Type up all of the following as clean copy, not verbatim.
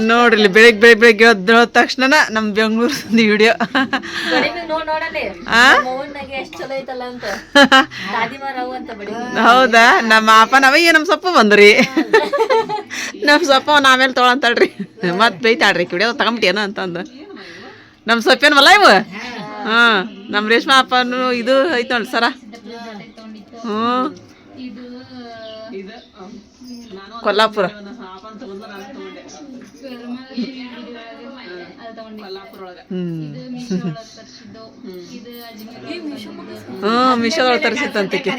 ನೋಡ್ರಿ ಬೆಳಿಗ್ಗೆ ಎದ್ದ ತಕ್ಷಣ ನಮ್ಮ ಬೆಂಗಳೂರು ವಿಡಿಯೋ ಹೌದಾ ನಮ್ಮ ಅಪ್ಪ ನಾವಯ್ಯ ನಮ್ಮ ಸೊಪ್ಪ ಬಂದ್ರಿ ನಮ್ಮ ಸೊಪ್ಪ ಆಮೇಲೆ ತೊಗೊಳಂತಾಳ್ರಿ ಮತ್ತೆ ಬೈತಾಳ್ರಿ ವಿಡಿಯೋ ತಗೊಂಬಿಟ್ಟೇನ ಅಂತಂದು ನಮ್ಮ ಸೊಪ್ಪೇನವಲ್ಲ ಇವು ಹಾಂ ನಮ್ಮ ರೇಷ್ಮಾ ಅಪ್ಪನು ಇದು ಐತೆ ನೋಡಿ ಸರ ಹ್ಞೂ ಕೊಲ್ಲಾಪುರ ಮಿಶೋದೊಳಗೆ ತರಿಸಿತ್ತಂತಕ್ಕೆ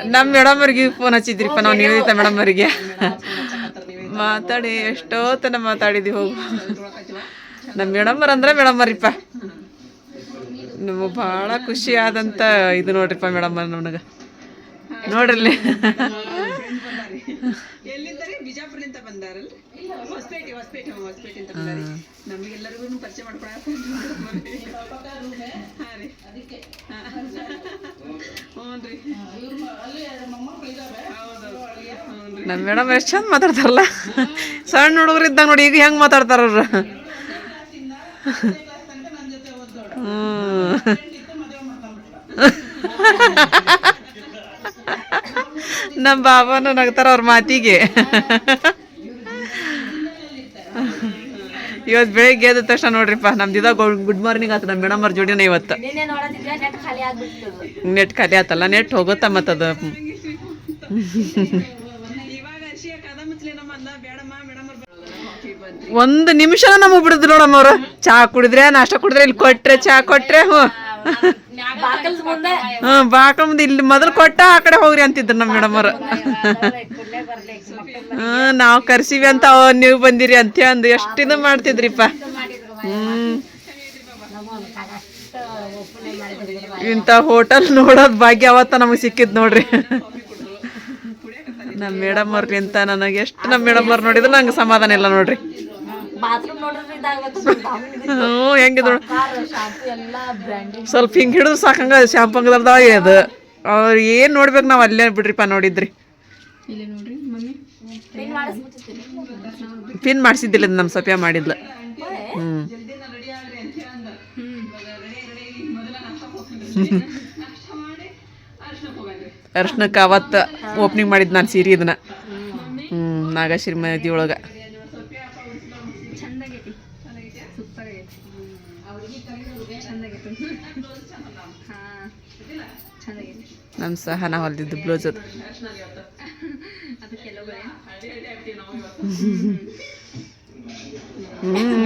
ನಮ್ಮ ಮೇಡಮವ್ರಿಗೆ ಫೋನ್ ಹಚ್ಚಿದ್ರಿಪ್ಪ ನಾವು ನಿವೇದಿತ ಮೇಡಮವ್ರಿಗೆ ಮಾತಾಡಿ ಎಷ್ಟೋ ತನ ಮಾತಾಡಿದ್ವಿ ಹೋಗು ನಮ್ಮ ಮೇಡಮ್ಮರ್ ಅಂದ್ರೆ ಮೇಡಮ್ಮರಿಪ್ಪ ನಮಗೆ ಭಾಳ ಖುಷಿ ಆದಂಥ ಇದು ನೋಡ್ರಿಪ್ಪ ಮೇಡಮ್ಮರ್ ನನಗೆ ನೋಡ್ರಲ್ಲಿ ಬಿಜಾಪುರದಿಂದ ಬಂದಾರಲ್ಲ ಹೊಸಪೇಟೆ ಅಂತ ಬಂದಾರಿ ನಮಗೆಲ್ಲರಿಗೂ ಪರಿಚಯ ಮಾಡ್ಕೊಳಕ್ಕೆ ನಮ್ಮ ಮೇಡಮ್ ಎಷ್ಟು ಚಂದ ಮಾತಾಡ್ತಾರಲ್ಲ ಸಣ್ಣ ಹುಡುಗರು ಇದ್ದಾಗ ನೋಡಿ ಈಗ ಹೆಂಗೆ ಮಾತಾಡ್ತಾರ ಅವ್ರು ನಮ್ಮ ಬಾಬಾನು ನಗ್ತಾರ ಅವ್ರ ಮಾತಿಗೆ ಇವತ್ತು ಬೆಳಿಗ್ಗೆ ಎದ್ದ ತಕ್ಷಣ ನೋಡ್ರಿಪ್ಪ ನಮ್ದಿದ ಗುಡ್ ಮಾರ್ನಿಂಗ್ ಆತ ನಮ್ಮ ಮೇಡಮ್ ಅವ್ರ ಜೋಡಿನ ಇವತ್ತು ನೆಟ್ ಖಾಲಿ ಆತಲ್ಲ ನೆಟ್ ಹೋಗುತ್ತ ಮತ್ತದು ಒಂದು ನಿಮಿಷ ನಮಗೆ ಬಿಡುದು ನೋಡಮ್ಮ ಅವ್ರು ಚಾ ಕುಡಿದ್ರೆ ನಾಷ್ಟ ಕುಡಿದ್ರೆ ಇಲ್ಲಿ ಕೊಟ್ರೆ ಚಾ ಕೊಟ್ರೆ ಹ್ಞೂ ಬಾಕಲ್ ಮುಂದೆ ಇಲ್ಲಿ ಮೊದಲು ಕೊಟ್ಟ ಆ ಕಡೆ ಹೋಗ್ರಿ ಅಂತಿದ್ರು ನಮ್ಮ ಮೇಡಮ್ ಅವ್ರು ನಾವು ಕರ್ಸಿವಿ ಅಂತ ನೀವು ಬಂದಿರಿ ಅಂತ ಅಂದು ಎಷ್ಟು ಇದು ಮಾಡ್ತಿದ್ರಿಪ್ಪ ಇಂಥ ಹೋಟೆಲ್ ನೋಡೋದು ಭಾಗ್ಯ ಅವತ್ತ ನಮಗೆ ಸಿಕ್ಕಿದ್ ನೋಡ್ರಿ ನಮ್ಮ ಮೇಡಮ್ ಅವ್ರಿಗಿಂತ ನನಗೆ ಎಷ್ಟು ನಮ್ಮ ಮೇಡಮ್ ಅವ್ರು ನೋಡಿದ್ರು ನಂಗೆ ಸಮಾಧಾನ ಇಲ್ಲ ನೋಡ್ರಿ ಹೆಂಗಿದ್ ಸ್ವಲ್ಪ ಹಿಂಗೆ ಹಿಡಿದು ಸಾಕಂಗ ಶಾಂಪು ಅಂಗದಾಗ ಅದು ಅವ್ರು ಏನು ನೋಡ್ಬೇಕು ನಾವು ಅಲ್ಲೇ ಬಿಡ್ರಿಪ್ಪ ನೋಡಿದ್ರಿ ಪಿನ್ ಮಾಡಿಸಿದ್ದಿಲ್ಲ ನಮ್ಮ ಸಪ್ಯ ಮಾಡಿದ್ಲ ಅರ್ಶನಕ್ಕೆ ಅವತ್ತು ಓಪನಿಂಗ್ ಮಾಡಿದ್ದು ನಾನು ಸೀರೆ ಇದನ್ನ ನಾಗಶ್ರೀ ಮದಿ ಒಳಗೆ ನಮ್ಮ ಸಹ ನಾವು ಹೊಲ್ದಿದ್ದು ಬ್ಲೌಸ್ ಅದು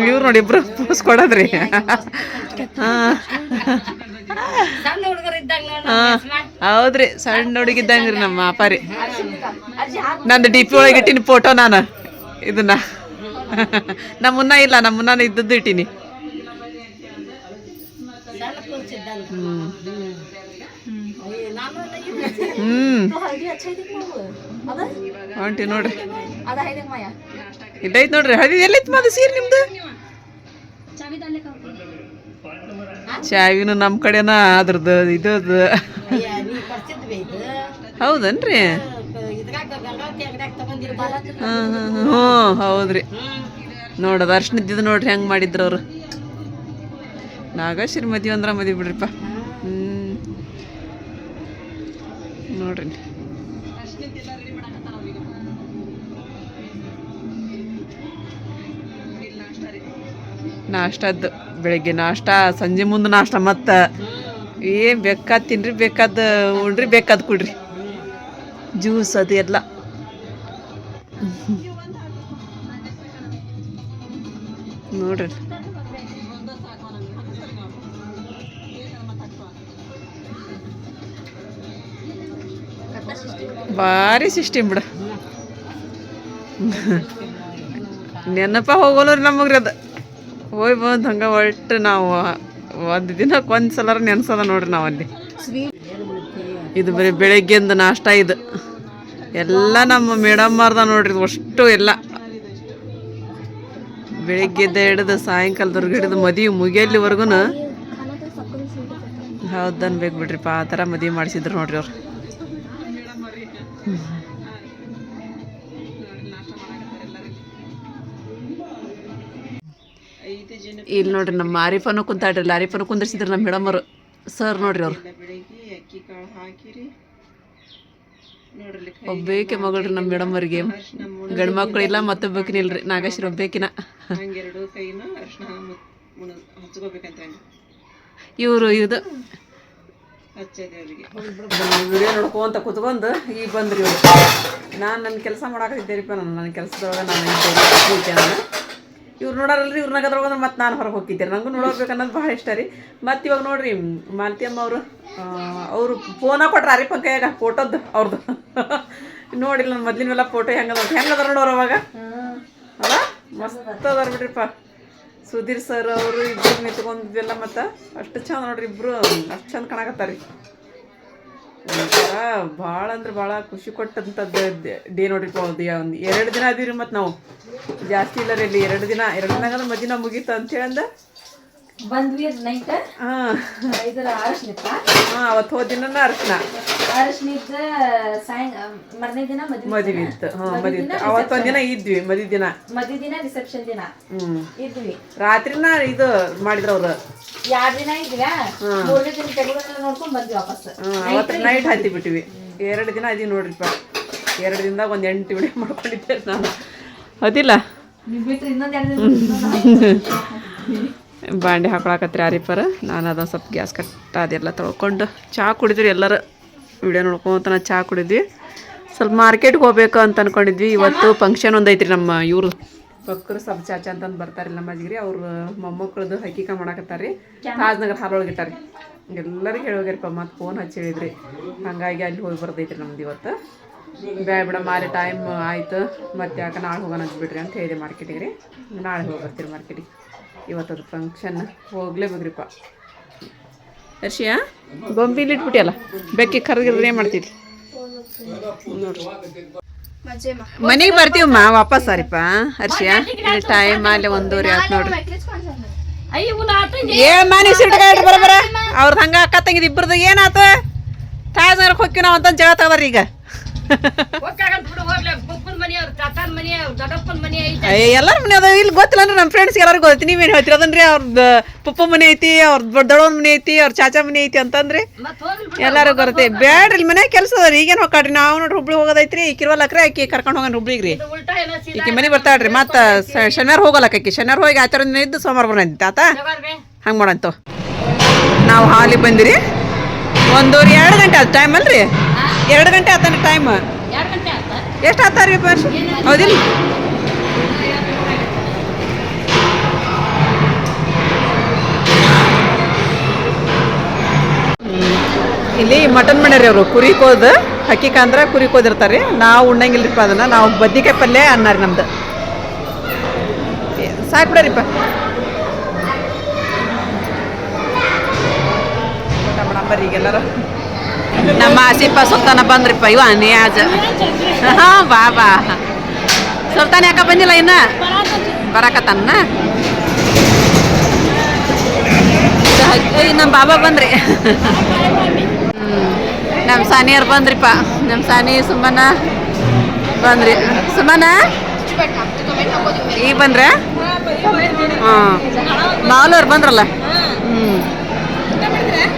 ಇವ್ರು ನೋಡಿ ಇಬ್ರು ಪೋಸ್ ಕೊಡೋದ್ರಿ ಹೌದ್ರಿ ಸಣ್ಣ ಹುಡುಗಿದ್ದಂಗ್ರಿ ನಮ್ಮ ಅಪ್ಪಾರಿ ನಂದು ಡಿ ಪಿ ಒಳಗೆ ಇಟ್ಟಿನಿ ಫೋಟೋ ನಾನು ಇದನ್ನ ನಮ್ಮನ್ನ ಇಲ್ಲ ನಮ್ಮನ್ನ ಇದ್ದದ್ದು ಇಟ್ಟಿನಿ ಆಂಟಿ ನೋಡ್ರಿ ಇಲ್ಲೈತ್ ನೋಡ್ರಿ ಹಳದಿ ಎಲ್ಲೈತ್ ಮಾದ ಸೀರೆ ನಿಮ್ದು ಚಾವಿನು ನಮ್ಮ ಕಡೆನ ಅದ್ರದ್ದು ಇದದು ಹೌದನ್ರಿ ಹ್ಞೂ ಹೌದ್ರಿ ನೋಡೋದು ಅರ್ಶಿನದ್ದು ನೋಡ್ರಿ ಹೆಂಗೆ ಮಾಡಿದ್ರು ಅವರು ನಾಗಶ್ರೀ ಮದುವೆ ಅಂದ್ರೆ ಮದುವೆ ಬಿಡ್ರಿಪ್ಪ ನೋಡ್ರಿ ನಾಷ್ಟದ್ದು ಬೆಳಿಗ್ಗೆ ನಾಷ್ಟ ಸಂಜೆ ಮುಂದೆ ನಾಷ್ಟ ಮತ್ತು ಏನು ಬೇಕಾದ ತಿನ್ರಿ ಬೇಕಾದ ಉಣ್ರಿ ಬೇಕಾದ ಕುಡ್ರಿ ಜ್ಯೂಸ್ ಅದು ಎಲ್ಲ ನೋಡ್ರಿ ಭಾರಿ ಸಿಸ್ಟಮ್ ಬಿಡ ನೆನಪ ಹೋಗೋಲ್ರಿ ನಮಗ್ರಿ ಅದು ಹೋಯ್ ಬಂದು ಹಂಗೆ ಒಟ್ಟು ನಾವು ಒಂದು ದಿನಕ್ಕೆ ಒಂದು ಸಲ ನೆನ್ಸೋದ ನೋಡ್ರಿ ನಾವಲ್ಲಿ ಇದು ಬರೀ ಬೆಳಗ್ಗೆಂದು ನಾಷ್ಟ ಇದು ಎಲ್ಲ ನಮ್ಮ ಮೇಡಮ್ಮರ್ದ ನೋಡ್ರಿ ಅಷ್ಟು ಎಲ್ಲ ಬೆಳಿಗ್ಗೆದ್ದ ಹಿಡಿದು ಸಾಯಂಕಾಲದವರೆಗೂ ಹಿಡಿದು ಮದುವೆ ಮುಗಿಯಲ್ಲಿವರೆಗೂ ಹೌದು ಅನ್ಬೇಕು ಬಿಡ್ರಿಪ್ಪ ಆ ಥರ ಮದುವೆ ಮಾಡಿಸಿದ್ರು ನೋಡ್ರಿ ಅವ್ರು ಇಲ್ಲಿ ನೋಡ್ರಿ ನಮ್ಮ ಆರಿಫನು ಕುಂತಾಡ್ರಿ, ಆರಿಫನು ಕುಂದಿರ್ಸಿದ್ರು ನಮ್ಮ ಮೇಡಮರು ಸರ್ ನೋಡ್ರಿ ಅವ್ರು. ಒಬ್ಬೇಕೆ ಮಗಳ್ರಿ ನಮ್ಮ ಮೇಡಮರಿಗೆ, ಗಂಡು ಮಕ್ಳು ಇಲ್ಲ ಮತ್ತೊಬ್ಬಕಿನ ಇಲ್ರಿ, ನಾಗೇಶ್ವರಿ ಒಬ್ಬೇಕಿನ. ಇವರು ಇದು ವಿಡಿಯೋ ನೋಡ್ಕೊಂತ ಕುತ್ಕೊಂಡು ಈಗ ಬಂದ್ರಿ ಇವರು. ನಾನು ನನ್ನ ಕೆಲಸ ಮಾಡಾಕತ್ತಿದ್ದೇರಿಪ್ಪ, ನನ್ನ ಕೆಲಸದೊಳಗೆ ನಾನು ಇದ್ದೆ. ನಾನು ಇವ್ರು ನೋಡಾರಲ್ರಿ, ಇವ್ರನ್ನ ಗದ್ರೊಳಗೆ ಮತ್ತೆ ನಾನು ಹೊರಗೆ ಹೋಗ್ತಿದ್ದೆ. ನನಗೂ ನೋಡೋಬೇಕು ಅನ್ನೋದು ಭಾಳ ಇಷ್ಟ ರೀ. ಮತ್ತು ಇವಾಗ ನೋಡ್ರಿ ಮಾಲತಿಯಮ್ಮ ಅವರು ಫೋನ ಕೊಟ್ರ ರೀ ಕೈಯಾಗ ಫೋಟೋದ್ದು ಅವ್ರದ್ದು. ನೋಡಿಲ್ಲ ನನ್ನ ಮೊದ್ಲಿನವೆಲ್ಲ ಫೋಟೋ ಹೆಂಗದ ನೋಡೋರು ಅವಾಗ ಅಲ್ಲ, ಮಸ್ತ್ ಅದಾರ ಬಿಡ್ರಿಪ್ಪ. ಸುಧೀರ್ ಸರ್ ಅವರು ಇಬ್ಬರು ನಿಂತ್ಕೊಂಡಿದ್ವೆಲ್ಲ, ಮತ್ತು ಅಷ್ಟು ಚಂದ ನೋಡ್ರಿ, ಇಬ್ಬರು ಅಷ್ಟು ಚಂದ ಕಾಣಕತ್ತಾರ. ಒಂಥರ ಭಾಳ ಅಂದ್ರೆ ಭಾಳ ಖುಷಿ ಕೊಟ್ಟಂಥದ್ದು ಡೇ ನೋಡ್ರಿಪ್ಪ. ಒಂದು 2 ದಿನ ಅದೀವಿ ರೀ, ಮತ್ತು ನಾವು ಜಾಸ್ತಿ ಇಲ್ಲ ರೀ ಇಲ್ಲಿ 2 ದಿನ ಮದಿನ ಮುಗೀತು ಅಂತೇಳಿ ಅಂದ ಬಂದ್ವಿ ನೈಟ್. ಅವತ್ತು ಹೋದ ದಿನ ಅರ್ಶನ ಮರನೇ ದಿನ ಮದುವೆ ಇತ್ತು. ಅವತ್ತೊಂದ್ ದಿನ ಇದ್ವಿ, ಮದುವೆ ದಿನ ರಿಸೆಪ್ಷನ್ ದಿನ ಇದ್ವಿ. ರಾತ್ರಿನ ಇದು ಮಾಡಿದ್ರ ಅವ್ರು 2 ದಿನ ಇದ್ವಿ. 3ನೇ ದಿನ ತೆಗೆದು ನೋಡ್ಕೊಂಡ್ ಬಂದ್ವಿ ವಾಪಸ್. ಅವತ್ತು ನೈಟ್ ಹತ್ತಿ ಬಿಟ್ಟಿವಿ. 2 ದಿನ ಅದೀವಿ ನೋಡ್ರಿಪ್ಪ. 2 ದಿನದಾಗ ಒಂದು 8 ವಿಡಿಯೋ ಮಾಡ್ಕೊಂಡಿದ್ದೆ ನಾನು. ಅದಿಲ್ಲ ಬಾಂಡೆ ಹಾಕೊಳಕತ್ರಿ ಆರಿಫರ. ನಾನು ಅದೊಂದು ಸ್ವಲ್ಪ ಗ್ಯಾಸ್ ಕಟ್ಟ ಅದೆಲ್ಲ ತೊಳ್ಕೊಂಡು ಚಹಾ ಕುಡಿದ್ರಿ ಎಲ್ಲರೂ. ವಿಡಿಯೋ ನೋಡ್ಕೊಂತ ನಾವು ಚಹಾ ಕುಡಿದ್ವಿ. ಸ್ವಲ್ಪ ಮಾರ್ಕೆಟ್ಗೆ ಹೋಗ್ಬೇಕು ಅಂತ ಅಂದ್ಕೊಂಡಿದ್ವಿ. ಇವತ್ತು ಫಂಕ್ಷನ್ ಒಂದು ಐತ್ರಿ, ನಮ್ಮ ಇವರು ಬಕ್ಕರು ಸಬ್ ಚಾಚಾ ಅಂತಂದು ಬರ್ತಾರಿಲ್ಲ ನಮ್ಮ ಅಜ್ಜಿಗೆ. ಅವ್ರು ಮೊಮ್ಮಕ್ಕಳದು ಹೈಕಿಕ ಮಾಡಾಕತ್ತಾರ ರೀ, ತಾಜ್ನಗರ್ ಹಾರೊಳಗಿಟ್ಟಾರಿ. ಎಲ್ಲರಿಗೆ ಹೇಳೋಗ್ಯಾರಪ್ಪ, ಮತ್ತು ಫೋನ್ ಹಚ್ಚಿ ಹೇಳಿದ್ರಿ. ಹಾಗಾಗಿ ಅಲ್ಲಿ ಹೋಗಿ ಬರ್ತೈತ್ರಿ ನಮ್ದು ಇವತ್ತು. ಬೇಡ ಬಿಡ ಮಾರಿ ಟೈಮ್ ಆಯಿತು, ಮತ್ತು ಯಾಕೆ ನಾಳೆ ಹೋಗೋಣ ಬಿಡ್ರಿ ಅಂತ ಹೇಳಿದೆ ಮಾರ್ಕೆಟಿಗೆ ರೀ. ನಾಳೆ ಹೋಗಿ ಬರ್ತೀರಿ ಮಾರ್ಕೆಟಿಗೆ. ಇವತ್ತದು ಫಂಕ್ಷನ್ ಹೋಗ್ಲೇಬೇಕ್ರಿಪ್ಪ. ಹರ್ಷಿಯಾ ಗೊಂಬಿಲಿ ಇಟ್ಬಿಟ್ಟಿಯಲ್ಲ, ಬೆಕ್ಕಿ ಕರೆದಿದ್ರೆ ಏನು ಮಾಡ್ತಿದ್ವಿ ನೋಡ್ರಿ. ಮನೆಗೆ ಬರ್ತೀವಮ್ಮ ವಾಪಸ್ ಸಾರಿಪ್ಪ. ಹರ್ಷಿಯಾ ಟೈಮ್ ಅಲ್ಲಿ 1:30 ಆಯ್ತು ನೋಡ್ರಿ. ನೀವು ಸಿಟ್ಟ ಬರಬರ ಅವ್ರದ್ದು ಹಂಗೆ ಅಕ್ಕ ತಂಗಿದ್ ಇಬ್ಬರದು ಏನಾಯ್ತು? ತಾಜ್ನಗರಕ್ಕೆ ಹೋಗ್ತೀವಿ ನಾವು ಅಂತ ಜಗಳ ತಗೋರಿ ಈಗ. ಎಲ್ಲರ ಮನೆ ಅದ, ಇಲ್ಲಿ ಗೊತ್ತಿಲ್ಲ ಅಂದ್ರೆ ನಮ್ಮ ಫ್ರೆಂಡ್ಸ್ ಎಲ್ಲರಿಗೂ ಗೊತ್ತೈತಿ. ನೀವೇನು ಹೇಳ್ತೀರಿ ಅದನ್ರಿ? ಅವ್ರದ್ದು ಪಪ್ಪ ಮನೆ ಐತಿ, ಅವ್ರ ದೊಡ್ಡವನ ಮನೆ ಐತಿ, ಅವ್ರ ಚಾಚಾ ಮನೆ ಐತಿ ಅಂತಂದ್ರಿ ಎಲ್ಲರಿಗೂ ಬರುತ್ತೆ. ಬ್ಯಾಡ್ರಿ ಇಲ್ಲಿ ಮನೆ ಕೆಲಸ ಅದ ರೀ. ಈಗೇನು ಹೋಗ್ಕಾಡ್ರಿ, ನಾವು ನೋಡ್ರಿ ಹುಬ್ಳಿ ಹೋಗೋದೈತ್ರಿ. ಈಕಿರ್ವಲ್ಲಕ್ರಿ ಆಕಿ ಕರ್ಕೊಂಡು ಹೋಗೋಣ ಹುಬ್ಳಿಗೆ ರೀ. ಈಕಿ ಮನೆ ಬರ್ತಾಳ್ರಿ. ಮತ್ತು ಶನಿವಾರ ಹೋಗಲ್ಲಕ್ಕ ಆಕಿ. ಶನಿವಾರ ಹೋಗಿ ಆಚಾರ ದಿನ ಇದ್ದು ಸೋಮವಾರ ಬರೋಂತ ತಾತ ಹಂಗೆ ಮಾಡಂತ. ನಾವು ಹಾಲಿಗೆ ಬಂದಿರಿ 1:30 2 ಗಂಟೆ ಆಯ್ತು ಟೈಮ್ ಅಲ್ರಿ. 2 ಗಂಟೆ ಆತಾನೆ ಟೈಮ್. ಎಷ್ಟು ಆತಾರಿ ಪರ್ಸ್ ಹೌದಿಲ್ಲ? ಇಲ್ಲಿ ಮಟನ್ ಮಾಡ್ಯಾರಿ ಅವರು. ಕುರಿ ಕೋದು ಹಕ್ಕಿಕ ಅಂದ್ರೆ ಕುರಿ ಕೋದಿರ್ತಾರೆ. ನಾವು ಉಣ್ಣಂಗಿಲ್ರಿಪ್ಪ ಅದನ್ನು. ನಾವು ಬದ್ನಿಕಾಯಿ ಪಲ್ಯ ಅನ್ನಾರಿ ನಮ್ದು. ಸಾಕು ಬಿಡರಿಪ್ಪ. ಊಟ ಮಾಡಂಬರ್ರಿ ಈಗೆಲ್ಲರೂ. ನಮ್ಮ ಆಸಿಫ ಸುಲ್ತಾನ ಬಂದ್ರಿಪ್ಪ. ಇವ ನಿಯಾಜ. ಹಾಂ ಬಾ ಸುಲ್ತಾನ ಯಾಕ ಬಂದಿಲ್ಲ ಇನ್ನ? ಬರಾಕತ್ತಾನ. ನಮ್ಮ ಬಾಬಾ ಬಂದ್ರಿ. ನಮ್ಮ ಸಾನಿಯರ್ ಬಂದ್ರಿಪ್ಪ. ನಮ್ಮ ಸಾನಿ ಸುಮ್ಮನ ಬಂದ್ರಿ. ಸುಮ್ಮನ ಈಗ ಬಂದ್ರೆ ಹಾಂ ಮಾವಲವ್ರು ಬಂದ್ರಲ್ಲ.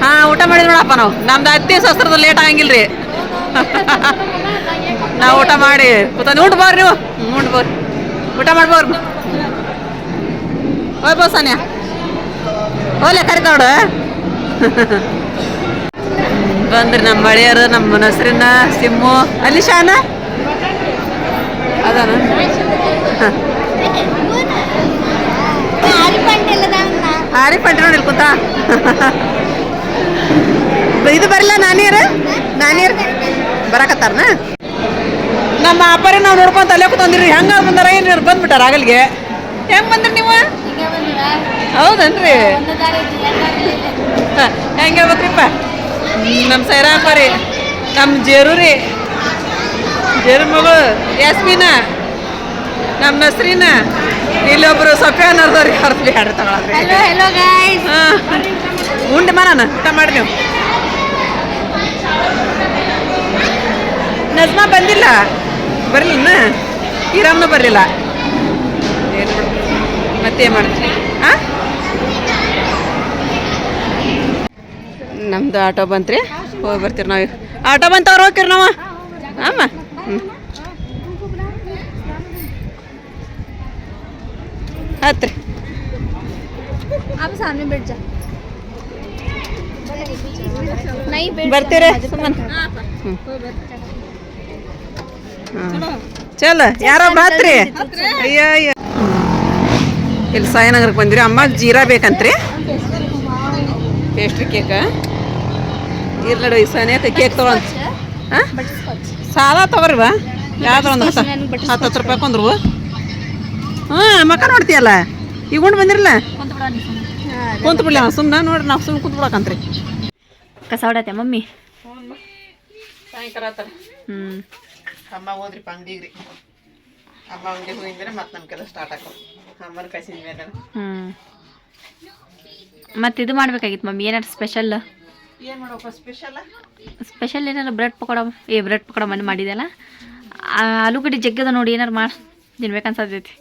ಹಾಂ ಊಟ ಮಾಡಿದ್ವಿ ನೋಡಪ್ಪ ನಾವು. ನಮ್ದು ಅತ್ತಿ ಸಸ್ತ್ರದ ಲೇಟ್ ಆಗಂಗಿಲ್ರಿ. ನಾವು ಊಟ ಮಾಡಿ ಉಂಟು ಬೋರಿ ನೀವು. ಉಂಟು ಬೋರಿ ಊಟ ಮಾಡ್ಬೋರು. ಹೋಗ್ಬೋ ಸಾನ್ಯಾ ಹೋಗ್ಲೆ ಕರಿತಾವಡು. ಬಂದ್ರಿ ನಮ್ಮ ಮಳೆಯರು, ನಮ್ಮ ನಸರಿನ ಸಿಮ್ಮು ಅಲ್ಲಿ ಶಾನ ಅದಾನ. ಹಾರಿ ಪಂಟಿ ನೋಡಿ ಕೂತ. ಇದು ಬರಲ್ಲ ನಾನಿಯರು ಬರಕತ್ತಾರನ. ನಮ್ಮ ಅಪ್ಪರೇ ನಾವು ನೋಡ್ಕೊಂತ ಅಲ್ಲೇ ಕೂತಂದಿರಿ. ಹೆಂಗ ಬಂದಾರ ಏನು ಬಂದ್ಬಿಟ್ಟಾರ ಆಗಲ್ಗೆ? ಹೆಂಗೆ ಬಂದ್ರಿ ನೀವು? ಹೌದನ್ರಿ? ಹೆಂಗೆ ಹೇಳ್ಬೇಕ್ರಿಪ್ಪ? ನಮ್ಮ ಸೈರಾಪ ರೀ, ನಮ್ಮ ಜೇರು ರೀ, ಜೇರು ಮಗಳು ಯಾಸ್ಮೀನ, ನಮ್ಮ ನಸ್ರೀನ, ಇಲ್ಲೊಬ್ರು ಸಫ್ಯಾನ್ ಅವ್ರದವ್ರಿಗೆ ಅವ್ರದ್ದು ಬ್ಯಾಡ ತಗೊಳ್ರಿ. ಹಾಂ ಉಂಡು ಮನಾನ ಊಟ ಮಾಡಿ ನೀವು. ನಜ್ಮಾ ಬಂದಿಲ್ಲ, ಬರಲಿಲ್ಲ. ಈರಮ್ಮನೂ ಬರಲಿಲ್ಲ. ಏನು ಮತ್ತೇನು ಮಾಡ್ತೀವಿ? ಹಾಂ ನಮ್ದು ಆಟೋ ಬಂತ್ರಿ ಹೋಗಿ ಬರ್ತೀರಿ ನಾವು ಆಟೋ ಬಂತವ್ರು ಹೋಗ್ತೀರಿ ನಾವು ಅಮ್ಮ ಹ್ಞೂ ಹತ್ರಿ ಬರ್ತೀರಿ ಸುಮ್ಮನೆ ಚಲ ಯಾರೊಬ್ರು ಹತ್ರಿ ಅಯ್ಯೋ ಅಯ್ಯೋ ಇಲ್ಲಿ ಸಾಯಿನಗರಕ್ಕೆ ಬಂದಿರಿ ಅಮ್ಮ ಜೀರಾ ಬೇಕಂತ್ರಿ ಪೇಸ್ಟ್ರಿ ಕೇಕ ಇರ್ಲಡು ಈ ಸನೇಕ ಕೇಕ್ ತೊಗೊಂಡು ಹಾಂ ಸಾದಾ ತಗೋರಿವಾ ಯಾವ್ದು ಒಂದು ಹತ್ತು ರೂಪಾಯಿ ಕೊಂದ್ರು ಹಾಂ ಮಕ್ಕ ನೋಡ್ತೀಯಲ್ಲ ಈಗ ಉಂಡು ಬಂದಿರಲ್ಲ ಕುಂತು ಬಿಡ್ಲಿ ಸುಮ್ಮನೆ ನೋಡ್ರಿ ನಾವು ಸುಮ್ಮನೆ ಕುಂತು ಬಿಡಕಂತ್ರಿ ಕಸ ಹೊಡತ್ತೆ ಮಮ್ಮಿ ಸಾಯಂಕಾಲ ಆತ ಹ್ಞೂ ಅಮ್ಮ ಹೋದ್ರಿ ಅಂಗಡಿಗೆ ರೀ ಅಮ್ಮ ಅಂಗಡಿಗೆ ಹೋಗಿದ್ರೆ ಮತ್ತೆ ನಮ್ಮ ಕೆಲಸ ಸ್ಟಾರ್ಟ್ ಆಕೋ ಅಮ್ಮನ ಕಸಿದ ಮೇಲೆ ಹ್ಞೂ ಮತ್ತು ಇದು ಮಾಡ್ಬೇಕಾಗಿತ್ತು ಮಮ್ಮಿ ಏನಾರು ಸ್ಪೆಷಲ್ ಏನು ಮಾಡೋಪ್ಪ ಸ್ಪೆಷಲ್ ಏನಾರು ಬ್ರೆಡ್ ಪಕೋಡ ಮನೆ ಮಾಡಿದೆಲ್ಲ ಆಲೂಗಡ್ಡೆ ಜಗ್ಗದ ನೋಡಿ ಏನಾರು ಮಾಡಿ ತಿನ್ಬೇಕನ್ಸತೈತಿ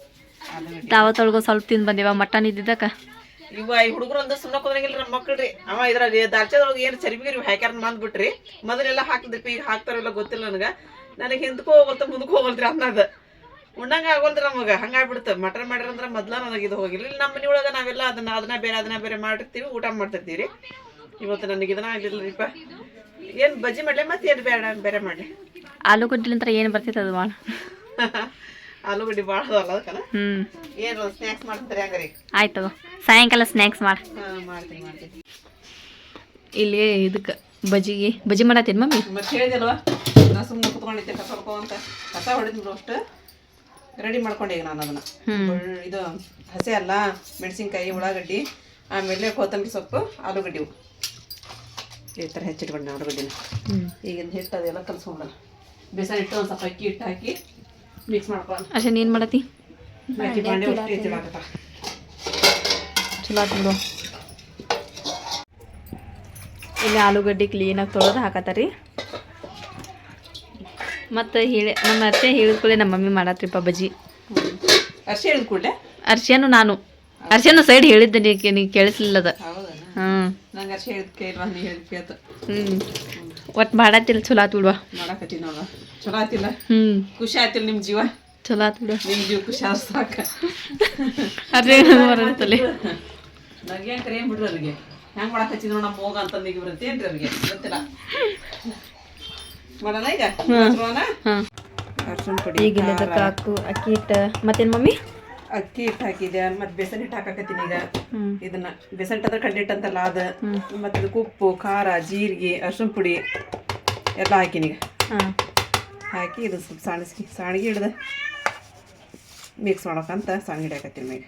ತಾವತ್ತೊಳಗು ಸ್ವಲ್ಪ ತಿಂದು ಬಂದೇವ ಮಟನ್ ಇದ್ದಿದ್ದಕ್ಕೆ ಇವ ಈ ಹುಡುಗರು ಒಂದು ಸುಮ್ಮನೆ ಕುದ್ರಂಗಿಲ್ಲ ನಮ್ಮ ಮಕ್ಕಳ್ರಿ ಅವ ಇದ್ರಾಗ ದಾಲ್ಚದೊಳಗೆ ಏನು ಚರಿಬಿಗಿರಿ ಹಾಕ್ಯಾರ ಬಂದ್ಬಿಟ್ರಿ ಮೊದಲೆಲ್ಲ ಹಾಕ್ತಿದ್ರಿ ಈಗ ಹಾಕ್ತಾರಲ್ಲ ಗೊತ್ತಿಲ್ಲ ನನಗೆ ಹಿಂದಕ್ಕೂ ಹೋಗಲ್ತ ಮುಂದಕ್ಕೂ ಹೋಗಲ್ತ್ರಿ ಅನ್ನೋದು ಉಣ್ಣಂಗೆ ಆಗೋಲ್ರಿ ನಮಗೆ ಹಂಗಾಗ್ಬಿಡುತ್ತೆ ಮಟನ್ ಮಾಡಿರಂದ್ರೆ ಮೊದ್ಲ ನನಗೆ ಇದು ಹೋಗಿಲ್ಲ ಇಲ್ಲಿ ನಮ್ಮ ಮನೆ ಒಳಗೆ ನಾವೆಲ್ಲ ಅದನ್ನ ಬೇರೆ ಮಾಡಿರ್ತೀವಿ ಊಟ ಮಾಡ್ತಿರ್ತೀವಿ ರೀ ಇವತ್ತು ನನಗೆ ಇದನ್ನ ಆಗಲಿಲ್ಲರಿಪ್ಪ ಏನು ಬಜ್ಜಿ ಮಾಡಲಿ ಮತ್ತೆ ಏನು ಬೇರೆ ಮಾಡಲಿ ಆಲೂಗಡ್ಡೆಲಿಂತ್ರ ಏನು ಬರ್ತೈತೆ ಅದು ಭಾಳ ಆಲೂಗಡ್ಡೆ ಭಾಳ ಅದಲ್ಲ ಅದಕ್ಕಲ್ಲ ಹ್ಞೂ ಏನು ಸ್ನ್ಯಾಕ್ಸ್ ಮಾಡ್ತಾರೆ ಹಂಗಾರಿ ಆಯ್ತು ಸಾಯಂಕಾಲ ಸ್ನ್ಯಾಕ್ಸ್ ಮಾಡಿ ಮಾಡ್ತೀನಿ ಇಲ್ಲಿ ಇದಕ್ಕೆ ಬಜ್ಜಿ ಮಾಡತ್ತೀನಿ ಮಮ್ಮಿ ಮತ್ತೆ ಹೇಳಿದಲ್ವಾ ನಾ ಸುಮ್ಮನೆ ಕುತ್ಕೊಂಡಿದ್ದೆ ಕಸ ಹೊಡ್ಕೊಂತ ಕಸ ಹೊಡೆದ್ಬಿಡು ಅಷ್ಟು ರೆಡಿ ಮಾಡ್ಕೊಂಡೆ ಈಗ ನಾನು ಅದನ್ನು ಇದು ಹಸೆ ಅಲ್ಲ ಮೆಣಸಿನ್ಕಾಯಿ ಉಳ್ಳಾಗಡ್ಡಿ ಆಮೇಲೆ ಕೊತ್ತಂಬರಿ ಸೊಪ್ಪು ಆಲೂಗಡ್ಡೆ ಈ ಥರ ಹೆಚ್ಚಿಟ್ಕೊಂಡೆ ಆಲೂಗಡ್ಡಿನ ಈಗಿನ ಹಿಟ್ಟು ಅದೆಲ್ಲ ಕಲ್ಸ್ಕೊಂಡ ಬೇಸನ್ ಇಟ್ಟು ಒಂದು ಸ್ವಲ್ಪ ಅಕ್ಕಿ ಹಿಟ್ಟು ಹಾಕಿ ಮಿಕ್ಸ್ ಮಾಡ್ಕೊಂಡು ಅಷ್ಟೇ ನೀನು ಮಾಡತ್ತಿ ಬಾಂಡೆ ಒಟ್ಟು ಎತ್ತಿಡಾಕತ್ತ ಚಲೋ ಆತು ಬಿಡು ಇಲ್ಲಿ ಆಲೂಗಡ್ಡೆ ಕ್ಲೀನಾಗಿ ತೊಳೆದು ಹಾಕತ್ತಾರಿ ಮತ್ತು ನಮ್ಮ ಅತ್ತೆ ಹೇಳಿದ್ಕೊಳ್ಳೆ ನಮ್ಮ ಮಮ್ಮಿ ಮಾಡತ್ರಿಪ್ಪ ಬಜ್ಜಿ ಅರ್ಶಿ ಹೇಳಿದ ಕೂಡಲೇ ಅರ್ಶಿಯನ್ನು ಸೈಡ್ ಹೇಳಿದ್ದೆ ನೀವು ಕೇಳಿಸ್ಲಿಲ್ಲದ ಹ್ಞೂ ನಂಗೆ ಅರ್ಶಿ ಹೇಳಿದ ಕೇಳ್ವಾ ನೀ ಹೇಳಿದ ಕೇಳ್ತು ಒಟ್ಟು ಮಾಡತ್ತಿಲ್ಲ ಚಲೋ ಆತು ಬಿಡುವ ಮಾಡಾಕತ್ತೀನಿ ನೋಡ ಚಲೋ ಆತಿಲ್ಲ ಹ್ಞೂ ಖುಷಿ ಆಯ್ತಿಲ್ಲ ನಿಮ್ಮ ಜೀವ ಚಲೋ ಆತು ಬಿಡು ನಿಮ್ಮ ಜೀವ ಖುಷಿ ಆದ ಸಾಕ ಅದೇ ಬರತ್ತಲ್ಲಿ ನನಗೆ ಹೆಂಗೆ ಕರೆ ಬಿಡ್ರಿ ಅವ್ರಿಗೆ ಹೆಂಗೆ ಮಾಡಾಕತ್ತೀನಿ ನೋಡ ನಮ್ಮ ಹೋಗ ಅಂತ ಈಗ ಬರುತ್ತೇನ್ರಿ ಅವ್ರಿಗೆ ಗೊತ್ತಿಲ್ಲ ಮಾಡೋಣ ಈಗ ಹಾಂ ಅರ್ಶಿನ ಪುಡಿ ಈಗ ಇದಕ್ಕೆ ಅಕ್ಕಿ ಹಿಟ್ಟು ಮತ್ತೇನು ಮಮ್ಮಿ ಅಕ್ಕಿ ಹಿಟ್ಟು ಹಾಕಿದೆ ಮತ್ತೆ ಬೇಸನ್ ಹಿಟ್ಟು ಹಾಕಾಕತ್ತೀನಿ ಈಗ ಇದನ್ನ ಬೇಸನ್ ಹಿಟ್ಟು ಅಂದ್ರೆ ಕಡ್ಲೆ ಹಿಟ್ಟು ಅಂತಲ್ಲ ಅದು ಮತ್ತೆ ಇದಕ್ಕೆ ಉಪ್ಪು ಖಾರ ಜೀರಿಗೆ ಅರ್ಶಿನ ಪುಡಿ ಎಲ್ಲ ಹಾಕಿನಿ ಈಗ ಹಾಕಿ ಇದು ಸ್ವಲ್ಪ ಸಾಣಿಗೆ ಹಿಡ್ದು ಮಿಕ್ಸ್ ಮಾಡೋಕ್ಕಂತ ಸಾಣಿಗೆ ಹಿಡಿಯಾಕತ್ತೀನಿ ಈಗ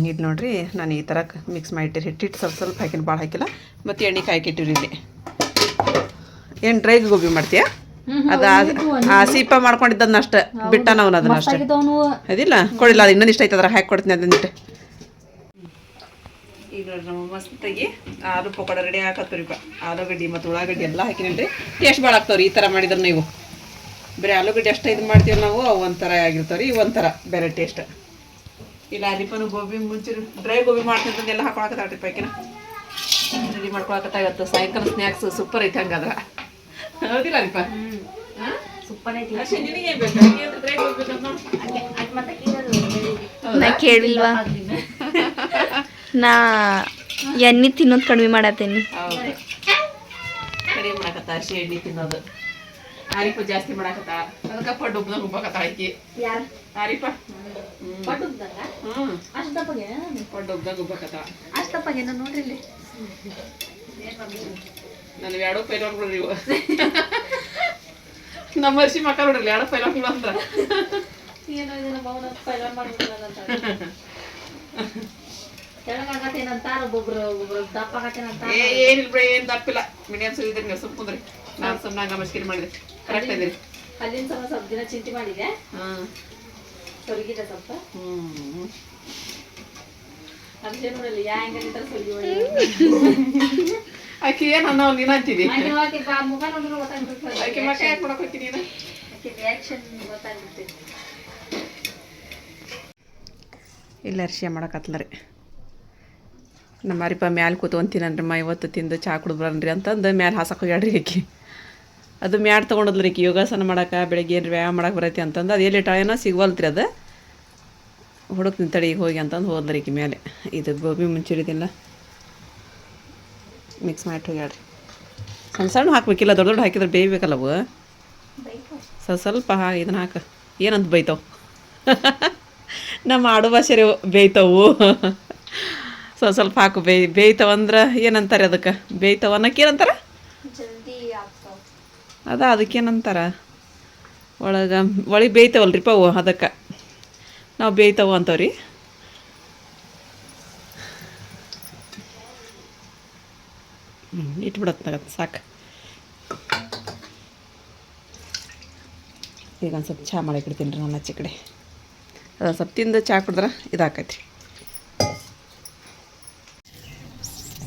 ಇದು ನೋಡ್ರಿ ನಾನು ಈ ಥರ ಮಿಕ್ಸ್ ಮಾಡಿಟ್ಟಿರಿ ಹಿಟ್ಟಿಟ್ಟು ಸ್ವಲ್ಪ ಹಾಕಿನ ಭಾಳ ಹಾಕಿಲ್ಲ ಮತ್ತು ಎಣ್ಣೆ ಕಾಯ್ಕಿಟ್ಟಿರಿ ಇಲ್ಲಿ ಏನು ಡ್ರೈ ಗೋಬಿ ಮಾಡ್ತೀಯಾ ಅದು ಸೀಪ ಮಾಡ್ಕೊಂಡಿದ್ದನ್ನ ಅಷ್ಟೇ ಬಿಟ್ಟ ನಾವು ಅದನ್ನ ಅಷ್ಟೇ ಅದಿಲ್ಲ ಕೊಡಿಲ್ಲ ಅದು ಇನ್ನೊಂದಿಷ್ಟು ಐತೆ ಅದ್ರ ಹಾಕಿ ಕೊಡ್ತೀನಿ ಅದನ್ನಿಟ್ಟು ಈಗ ನೋಡ್ರಿ ನಮ್ಮ ಮಸ್ತಾಗಿ ಆಲೂ ಪಕೋಡ ರೆಡಿ ಹಾಕತ್ತೀರಿಪ್ಪ ಆಲೂಗಡ್ಡೆ ಮತ್ತು ಉಳ್ಳಾಗಡ್ಡಿ ಎಲ್ಲ ಹಾಕಿನಿಲ್ರಿ ಟೇಸ್ಟ್ ಭಾಳ ಆಗ್ತಾವ್ರಿ ಈ ಥರ ಮಾಡಿದ್ರೆ ನೀವು ಬರೀ ಆಲೂಗಡ್ಡೆ ಅಷ್ಟೇ ಇದು ಮಾಡ್ತೀವಿ ನಾವು ಒಂಥರ ಆಗಿರ್ತಾವ್ರಿ ಇವು ಒಂಥರ ಬೇರೆ ಟೇಸ್ಟ್ ಇಲ್ಲ ಅರಿಪನು ಗೋಬಿ ಮುಂಚೂರು ಡ್ರೈ ಗೋಬಿ ಮಾಡ್ತೀನಿ ಎಲ್ಲ ಹಾಕೊಳಕತ್ತಾಳ್ರಿ ಪೈಕಿನ ರೆಡಿ ಮಾಡ್ಕೊಳಕತ್ತಾಗತ್ತೆ ಸಾಯಂಕಾಲ ಸ್ನ್ಯಾಕ್ಸ್ ಸೂಪರ್ ಐತೆ ಹಂಗಾದ್ರೆ ಹೌದಿಲ್ಲ ಅರಿಪ ಸೂಪರ್ ಐತಿ ಅಷ್ಟೇ ನಿನಗೆ ಏನು ಬೇಕು ಡ್ರೈ ಗೋಬಿ ನಾ ಕೇಳಿಲ್ವಾ ನಾ ಎಣ್ಣೆ ತಿನ್ನೋದು ಕಡಿಮೆ ಮಾಡತ್ತೇನಿ ಹೌದು ಕಡಿಮೆ ಮಾಡಕತ್ತ ಅಷ್ಟೇ ಎಣ್ಣೆ ತಿನ್ನೋದು ಆರಿಪ ಜಾಸ್ತಿ ಮಾಡಕತ್ತ ಅದಕ್ಕೆ ಪಡ್ಡು ಉಬ್ದಂಗೆ ಉಬ್ಬಕತ್ತ ಆಕಿ ಆರಿಪ ಪಡ್ಡು ಉಬ್ದಂಗೆ ಉಬ್ಬಕತ್ತ ನೋಡ್ರಿ ಇಲ್ಲಿ ನನಗೆ ಎರಡೂ ಪೈಲಾನ್ಗಳು ಇವು ನಮ್ಮ ಅರ್ಶಿ ಮಕ್ಕ ನೋಡ್ರಿ ಎರಡು ಪೈಲಾನ್ಗಳು ಅಂದ್ರ ಏನಿಲ್ಲ ಬಿಡಿ ಏನು ತಪ್ಪಿಲ್ಲ ಮೀಡಿಯಂ ಸುರಿದ್ರಿ ನೀವು ಸುಮ್ಮ ಕುಂದ್ರಿ ನಾನು ಸುಮ್ಮನೆ ಹಂಗ ಮಸ್ಕಿರಿ ಮಾಡಿದೆ ಕರೆಕ್ಟ್ ಇದೀರಿ ಅಲ್ಲಿಂದ ಸ್ವಲ್ಪ ದಿನ ಚಿಂತೆ ಮಾಡಿದೆ ಸೊರಗಿದೆ ಸ್ವಲ್ಪ ಅದಕ್ಕೆ ನೋಡಲಿ ಯಾ ಹೆಂಗಲ್ಲಿ ಸೊರಗಿ ಆಕೆ ಏನು ಅನ್ನೋ ನೀನು ಅಂತಿದಿ ಮುಖ ನೋಡಿದ್ರೆ ಗೊತ್ತಾಗ್ಬಿಡ್ತದೆ ಆಕೆ ಮಕ್ಕ ಯಾಕೆ ಮಾಡಕ್ ಹೋಗ್ತೀನಿ ನೀನು ರಿಯಾಕ್ಷನ್ ಗೊತ್ತಾಗ್ಬಿಡ್ತೈತಿ ಇಲ್ಲ ಅರ್ಶಿಯ ಮಾಡಕತ್ಲ ರೀ ನಮ್ಮ ಮಾರಿಪ ಮ್ಯಾಲೆ ಕೂತ್ಕೊಂತೀನನ್ರಿ ಇವತ್ತು ತಿಂದು ಚಾ ಕುಡಿದು ಬರನ್ರಿ ಅಂತಂದು ಮ್ಯಾಲೆ ಹಾಸಕ್ಕೆ ಹೋಗ್ಯಾಡ್ರಿ ಆಕಿ. ಅದು ಮ್ಯಾಟ್ ತೊಗೊಂಡದ್ರಿ ಆಕಿ ಯೋಗಾಸನ ಮಾಡಕ್ಕೆ ಬೆಳಗ್ಗೆ ಏನು ವ್ಯಾಯಾಮ ಮಾಡಕ್ಕೆ ಬರೈತಿ ಅಂತಂದು ಅದು ಎಲ್ಲಿ ಟೈನ ಸಿಗವಲ್ತ್ರಿ ಅದು ಹುಡುಕ್ ನಿಂತಡಿ ಈಗ ಹೋಗಿ ಅಂತಂದು ಹೋದ್ರಿ ಆಕಿ ಮೇಲೆ. ಇದು ಗೋಬಿ ಮುಂಚೂರಿದಿಲ್ಲ ಮಿಕ್ಸ್ ಮಾಡಿ ಹೋಗ್ಯಾಡ್ರಿ. ಸಣ್ಣ ಸಣ್ಣ ಹಾಕ್ಬೇಕಿಲ್ಲ, ದೊಡ್ಡ ದೊಡ್ಡ ಹಾಕಿದ್ರೆ ಬೇಯಬೇಕಲ್ಲ ಅವು. ಸ್ವಲ್ಪ ಇದನ್ನ ಹಾಕ ಏನಂತ ಬೈತಾವು ನಮ್ಮ ಆಡು ಭಾಷೆ ರೀ ಬೇಯ್ತಾವು. ಸ್ವಲ್ಪ ಹಾಕು ಬೇಯ್ತಾವಂದ್ರೆ ಏನಂತಾರೆ ಅದಕ್ಕೆ? ಬೇಯ್ತಾವ ಅನ್ನಕ್ಕೆ ಏನಂತಾರೆ? ಅದಕ್ಕೇನಂತಾರ ಒಳಗೆ ಬೇಯ್ತಾವಲ್ರಿಪ್ಪ ಅವು, ಅದಕ್ಕೆ ನಾವು ಬೇಯ್ತಾವು ಅಂತವ್ರಿ. ಇಟ್ಬಿಡತ್ತ ಸಾಕು. ಈಗ ಒಂದು ಸ್ವಲ್ಪ ಚಹಾ ಮಾಡಿಬಿಡ್ತೀನಿ ರೀ ನನ್ನ ಆಚೆ ಕಡೆ. ಅದೊಂದು ಸ್ವಲ್ಪ ತಿಂದು ಚಹಾ ಕುಡಿದ್ರೆ ಇದಾಕೈತ್ರಿ.